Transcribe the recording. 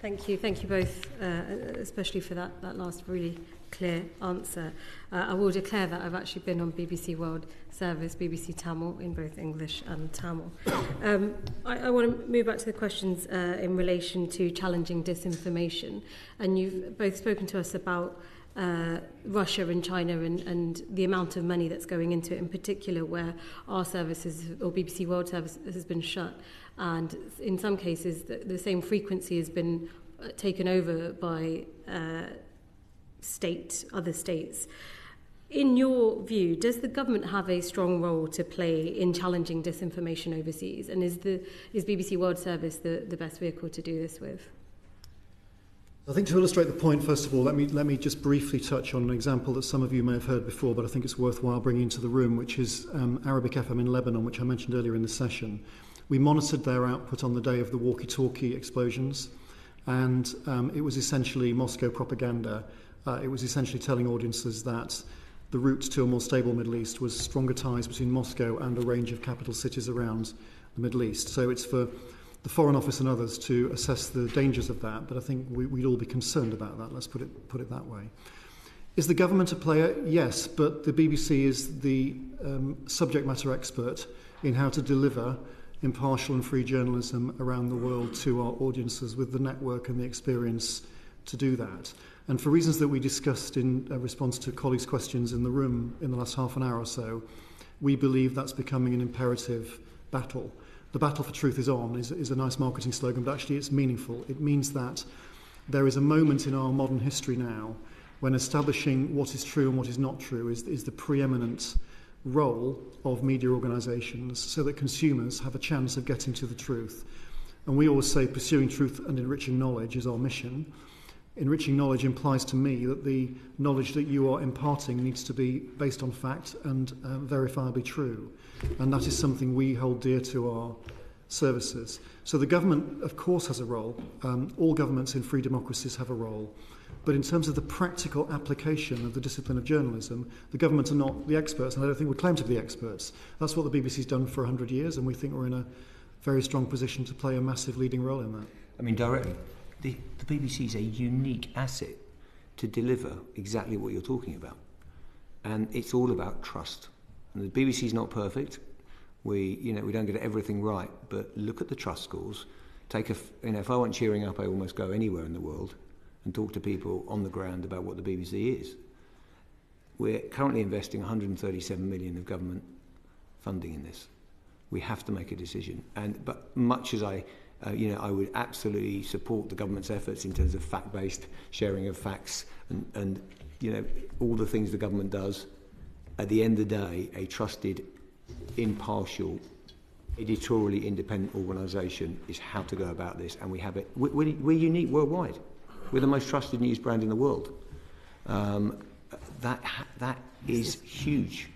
Thank you both, especially for that last really clear answer. I will declare that I've actually been on BBC World Service, BBC Tamil, in both English and Tamil. I want to move back to the questions in relation to challenging disinformation. And you've both spoken to us about Russia and China and the amount of money that's going into it, in particular where our services, or BBC World Service, has been shut. And in some cases, the same frequency has been taken over by other states. In your view, does the government have a strong role to play in challenging disinformation overseas? And is BBC World Service the best vehicle to do this with? I think to illustrate the point, first of all, let me just briefly touch on an example that some of you may have heard before, but I think it's worthwhile bringing into the room, which is Arabic FM in Lebanon, which I mentioned earlier in the session. We monitored their output on the day of the walkie-talkie explosions, and it was essentially Moscow propaganda. It was essentially telling audiences that the route to a more stable Middle East was stronger ties between Moscow and a range of capital cities around the Middle East. So it's for the Foreign Office and others to assess the dangers of that, but I think we'd all be concerned about that. Let's put it that way. Is the government a player? Yes, but the BBC is the subject matter expert in how to deliver impartial and free journalism around the world to our audiences, with the network and the experience to do that. And for reasons that we discussed in response to colleagues' questions in the room in the last half an hour or so, we believe that's becoming an imperative battle. The battle for truth is on is a nice marketing slogan, but actually it's meaningful. It means that there is a moment in our modern history now when establishing what is true and what is not true is the preeminent role of media organisations, so that consumers have a chance of getting to the truth. And we always say pursuing truth and enriching knowledge is our mission. Enriching knowledge implies to me that the knowledge that you are imparting needs to be based on fact and verifiably true. And that is something we hold dear to our services. So the government, of course, has a role. All governments in free democracies have a role. But in terms of the practical application of the discipline of journalism, the government are not the experts, and I don't think we claim to be the experts. That's what the BBC's done for 100 years, and we think we're in a very strong position to play a massive leading role in that. I mean, directly, the BBC is a unique asset to deliver exactly what you're talking about. And it's all about trust. And the BBC's not perfect. We don't get everything right, but look at the trust scores. If I want cheering up, I almost go anywhere in the world and talk to people on the ground about what the BBC is. We're currently investing 137 million of government funding in this. We have to make a decision. But much as I would absolutely support the government's efforts in terms of fact-based sharing of facts and all the things the government does, at the end of the day, a trusted, impartial, editorially independent organisation is how to go about this, and we have it. We're unique worldwide. We're the most trusted news brand in the world. That is huge.